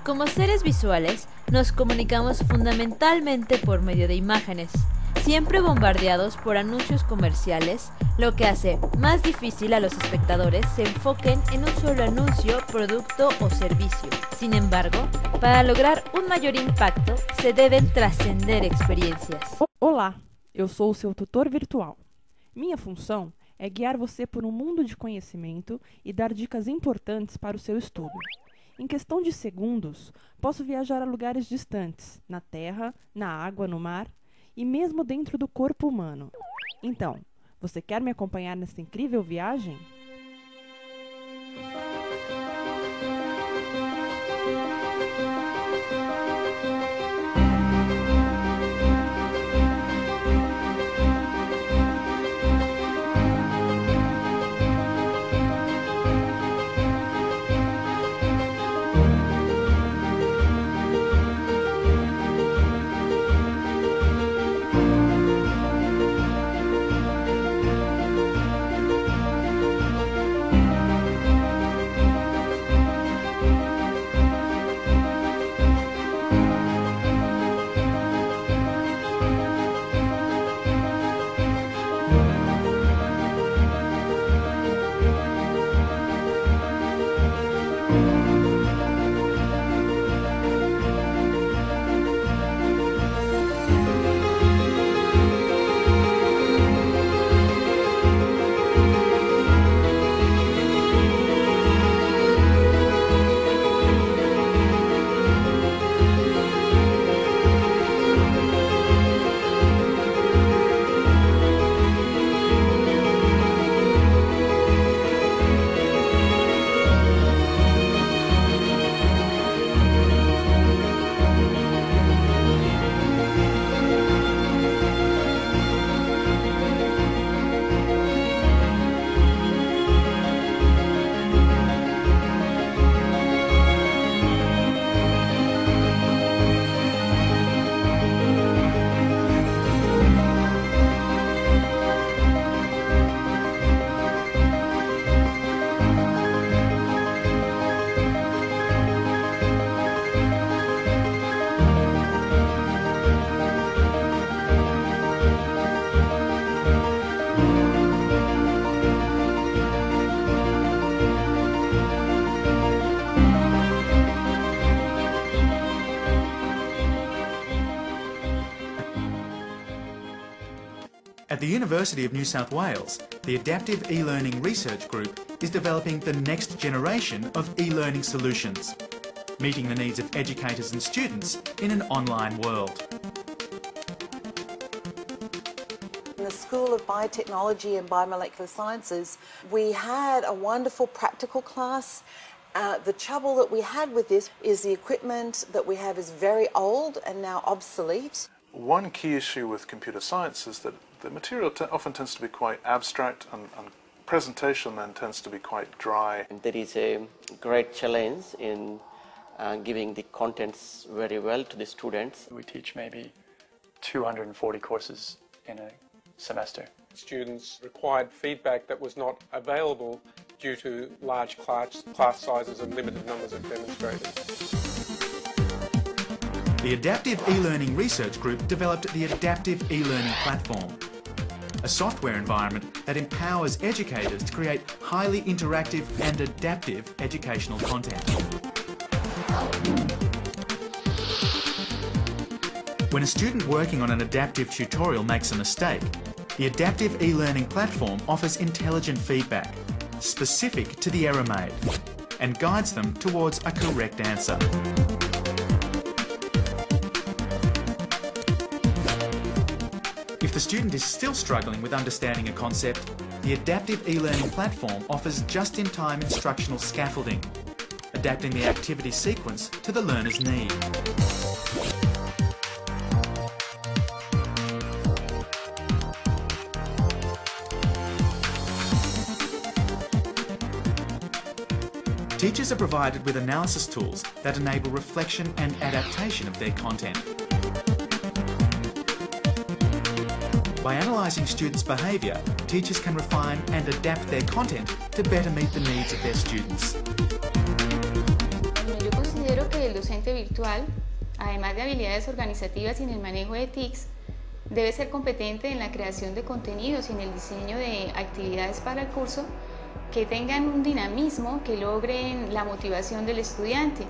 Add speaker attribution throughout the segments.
Speaker 1: Como seres visuales, nos comunicamos fundamentalmente por medio de imágenes, siempre bombardeados por anuncios comerciales, lo que hace más difícil a los espectadores se enfoquen en un solo anuncio, producto o servicio. Sin embargo, para lograr un mayor impacto, se deben trascender experiencias.
Speaker 2: Olá, eu sou o seu tutor virtual. Minha função é guiar você por um mundo de conhecimento e dar dicas importantes para o seu estudo. Em questão de segundos, posso viajar a lugares distantes, na terra, na água, no mar e mesmo dentro do corpo humano. Então, você quer me acompanhar nessa incrível viagem?
Speaker 3: At the University of New South Wales, the Adaptive E-Learning Research Group is developing the next generation of e-learning solutions, meeting the needs of educators and students in an online world.
Speaker 4: In the School of Biotechnology and Biomolecular Sciences, we had a wonderful practical class. The trouble that we had with this is the equipment that we have is very old and now obsolete.
Speaker 5: One key issue with computer science is that the material often tends to be quite abstract and presentation then tends to be quite dry.
Speaker 6: And there is a great challenge in giving the contents very well to the students.
Speaker 7: We teach maybe 240 courses in a semester.
Speaker 8: Students required feedback that was not available due to large class sizes and limited numbers of demonstrators.
Speaker 3: The Adaptive E-Learning Research Group developed the Adaptive E-Learning Platform, a software environment that empowers educators to create highly interactive and adaptive educational content. When a student working on an adaptive tutorial makes a mistake, the Adaptive E-Learning Platform offers intelligent feedback, specific to the error made, and guides them towards a correct answer. If the student is still struggling with understanding a concept, the Adaptive E-Learning Platform offers just-in-time instructional scaffolding, adapting the activity sequence to the learner's need. Teachers are provided with analysis tools that enable reflection and adaptation of their content. By analysing students' behaviour, teachers can refine and adapt their content to better meet the needs of their students.
Speaker 9: Yo considero que el docente virtual, además de habilidades organizativas y en el manejo de TICs, debe ser competente en la creación de contenidos y en el diseño de actividades para el curso que tengan un dinamismo, que logren la motivación del estudiante.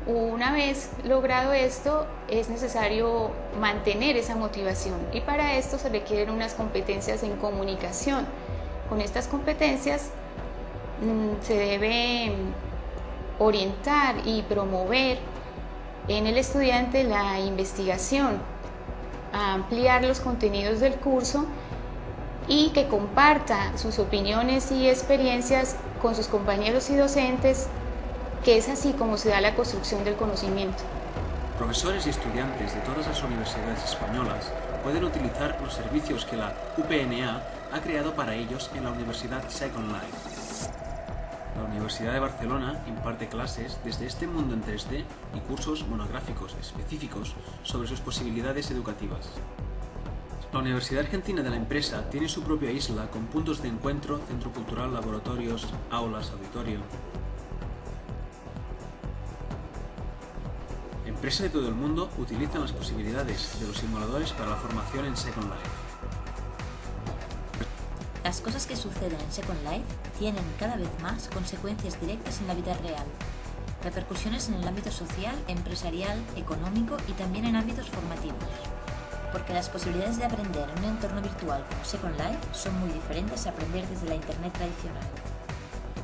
Speaker 9: Una vez logrado esto, es necesario mantener esa motivación y para esto se requieren unas competencias en comunicación. Con estas competencias se debe orientar y promover en el estudiante la investigación, ampliar los contenidos del curso y que comparta sus opiniones y experiencias con sus compañeros y docentes, que es así como se da la construcción del conocimiento.
Speaker 10: Profesores y estudiantes de todas las universidades españolas pueden utilizar los servicios que la UPNA ha creado para ellos en la Universidad Second Life. La Universidad de Barcelona imparte clases desde este mundo en 3D y cursos monográficos específicos sobre sus posibilidades educativas. La Universidad Argentina de la Empresa tiene su propia isla con puntos de encuentro, centro cultural, laboratorios, aulas, auditorio. Empresas de todo el mundo utilizan las posibilidades de los simuladores para la formación en Second Life.
Speaker 11: Las cosas que suceden en Second Life tienen cada vez más consecuencias directas en la vida real, repercusiones en el ámbito social, empresarial, económico y también en ámbitos formativos. Porque las posibilidades de aprender en un entorno virtual como Second Life son muy diferentes a aprender desde la Internet tradicional.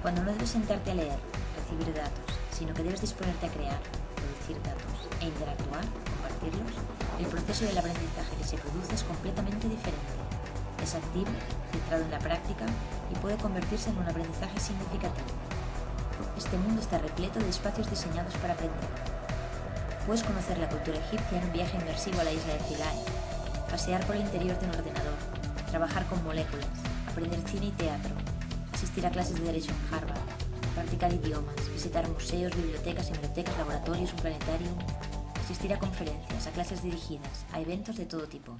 Speaker 11: Cuando no debes sentarte a leer, recibir datos, sino que debes disponerte a crear, producir datos e interactuar, compartirlos, el proceso del aprendizaje que se produce es completamente diferente. Es activo, centrado en la práctica y puede convertirse en un aprendizaje significativo. Este mundo está repleto de espacios diseñados para aprender. Puedes conocer la cultura egipcia en un viaje inmersivo a la isla de Philae, pasear por el interior de un ordenador, trabajar con moléculas, aprender cine y teatro, asistir a clases de derecho en Harvard, practicar idiomas, visitar museos, bibliotecas, hemerotecas, laboratorios, un planetario, asistir a conferencias, a clases dirigidas, a eventos de todo tipo.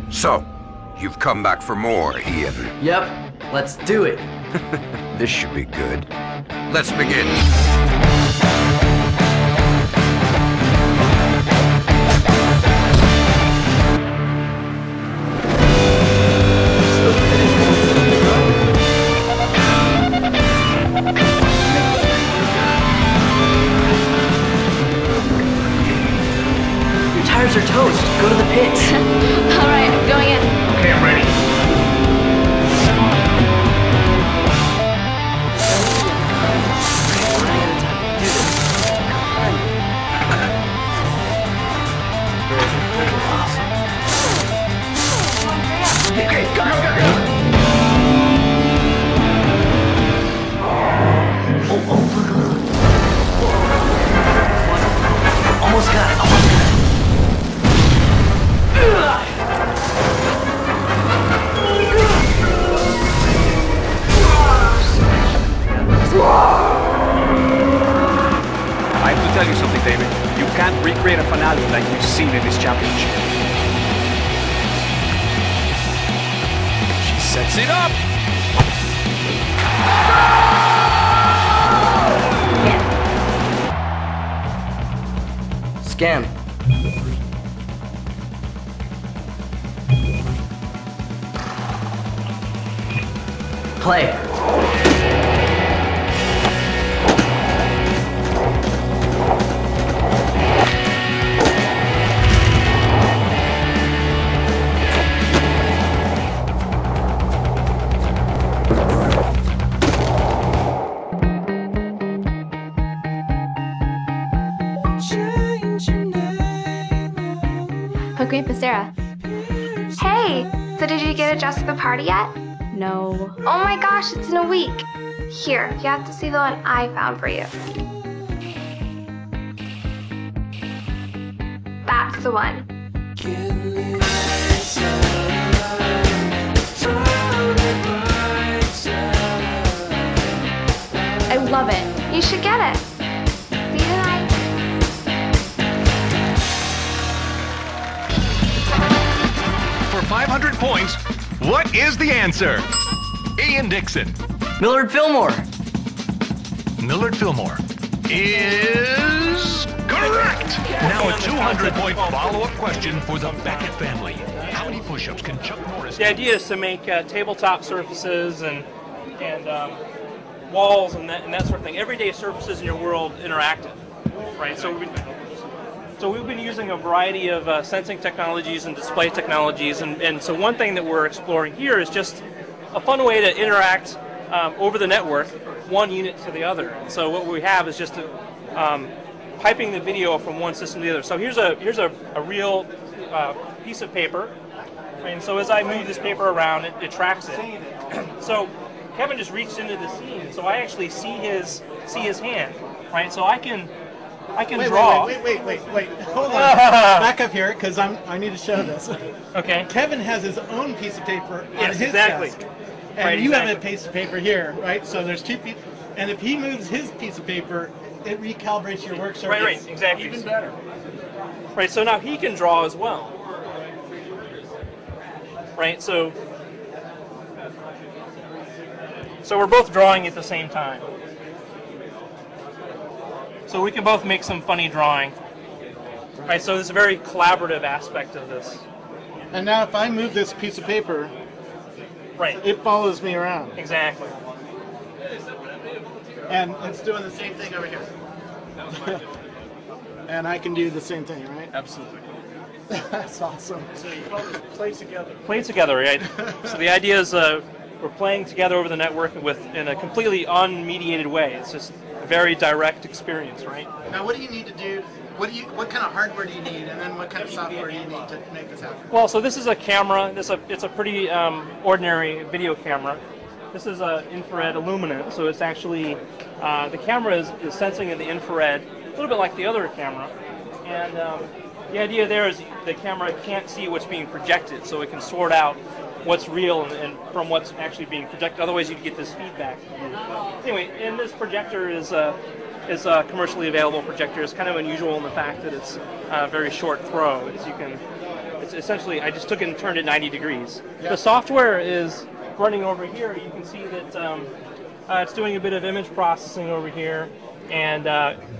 Speaker 12: So, you've come back for more, Ian.
Speaker 13: Yep, let's do it.
Speaker 12: This should be good. Let's begin.
Speaker 13: Your tires are toast. Go to the pit.
Speaker 9: All right, I'm going in.
Speaker 13: Okay, I'm ready. Okay, go, go, go, go. Oh, look, look, look. Almost got it, almost got it.
Speaker 14: I have to tell you something, David. You can't recreate a finale like you've seen in this championship. She sets it up!
Speaker 13: Scan. Play.
Speaker 15: Change your name. Okay, Sarah.
Speaker 16: Hey! So did you get a dress for the party yet?
Speaker 15: No.
Speaker 16: Oh my gosh, it's in a week. Here, you have to see the one I found for you. That's the one.
Speaker 15: I love it.
Speaker 16: You should get it. See you tonight.
Speaker 17: For 500 points, what is the answer? Ian Dixon.
Speaker 13: Millard Fillmore.
Speaker 17: Millard Fillmore is correct. Now a 200-point follow-up question for the Beckett family. How many push-ups can Chuck Norris do?
Speaker 18: The idea is to make tabletop surfaces and walls and that sort of thing, everyday surfaces in your world interactive, right? So we've been using a variety of sensing technologies and display technologies, and so one thing that we're exploring here is just a fun way to interact over the network, one unit to the other. And so what we have is just piping the video from one system to the other. So here's a real piece of paper, and so as I move this paper around, it tracks it. So Kevin just reached into the scene, so I actually see his hand, right? So I can draw.
Speaker 19: Wait. Hold on. Back up here, because I need to show this.
Speaker 18: Okay.
Speaker 19: Kevin has his own piece of paper on
Speaker 18: Yes,
Speaker 19: his
Speaker 18: exactly.
Speaker 19: desk. And you have a piece of paper here, right? So there's two pieces. And if he moves his piece of paper, it recalibrates your work surface.
Speaker 18: Right, exactly.
Speaker 19: Even better.
Speaker 18: Right, so now he can draw as well. Right, so we're both drawing at the same time. So we can both make some funny drawing. Right, so there's a very collaborative aspect of this.
Speaker 19: And now if I move this piece of paper,
Speaker 18: right,
Speaker 19: it follows me around.
Speaker 18: Exactly.
Speaker 19: And it's doing the same thing over here. And I can do the same thing, right?
Speaker 18: Absolutely.
Speaker 19: That's awesome.
Speaker 18: So you call this play together. Play together, right? So the idea is we're playing together over the network in a completely unmediated way. It's just a very direct experience, right?
Speaker 19: Now, what do you need to do? What kind of hardware do you need, and then what kind of software do you need to make this happen?
Speaker 18: Well, so this is a camera. It's a pretty ordinary video camera. This is an infrared illuminant, so it's actually the camera is sensing in the infrared, a little bit like the other camera, and the idea there is the camera can't see what's being projected, so it can sort out what's real and from what's actually being projected. Otherwise, you'd get this feedback. Anyway, and this projector is a commercially available projector. It's kind of unusual in the fact that it's a very short throw. It's essentially, I just took it and turned it 90 degrees. The software is running over here. You can see that it's doing a bit of image processing over here, and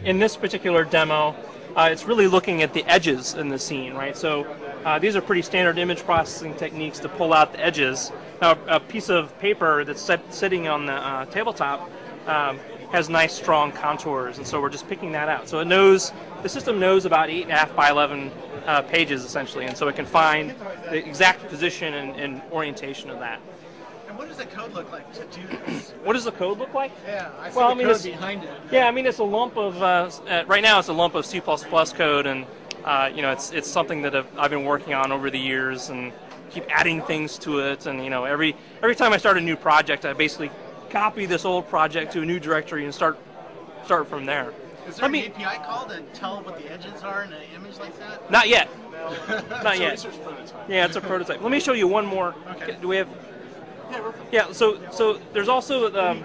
Speaker 18: in this particular demo, it's really looking at the edges in the scene, right? So these are pretty standard image processing techniques to pull out the edges. Now, a piece of paper that's sitting on the tabletop has nice, strong contours, and so we're just picking that out. So the system knows about 8.5 by 11 pages, essentially, and so it can find the exact position and orientation of that.
Speaker 19: And what does the code look like to do this?
Speaker 18: What does the code look like?
Speaker 19: Yeah, I see the code behind it.
Speaker 18: Yeah, I mean, it's a lump of, right now it's a lump of C++ code, and it's something that I've been working on over the years and keep adding things to it, and every time I start a new project, I basically copy this old project to a new directory and start from there.
Speaker 19: Is there an API call to tell what the edges are in an image like that?
Speaker 18: Not yet. Not yet.
Speaker 19: It's a research prototype.
Speaker 18: Yeah, it's a prototype. Let me show you one more.
Speaker 19: Okay.
Speaker 18: Do we have?
Speaker 19: Yeah,
Speaker 18: yeah. So there's also
Speaker 4: the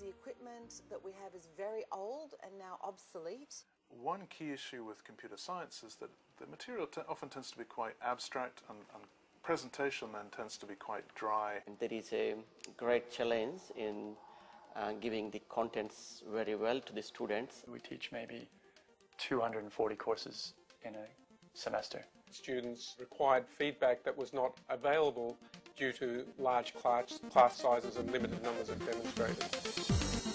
Speaker 4: equipment that we have is very old and now obsolete.
Speaker 5: One key issue with computer science is that the material often tends to be quite abstract, and presentation then tends to be quite dry.
Speaker 6: There is a great challenge in giving the contents very well to the students.
Speaker 7: We teach maybe 240 courses in a semester.
Speaker 8: Students required feedback that was not available due to large class sizes and limited numbers of demonstrators.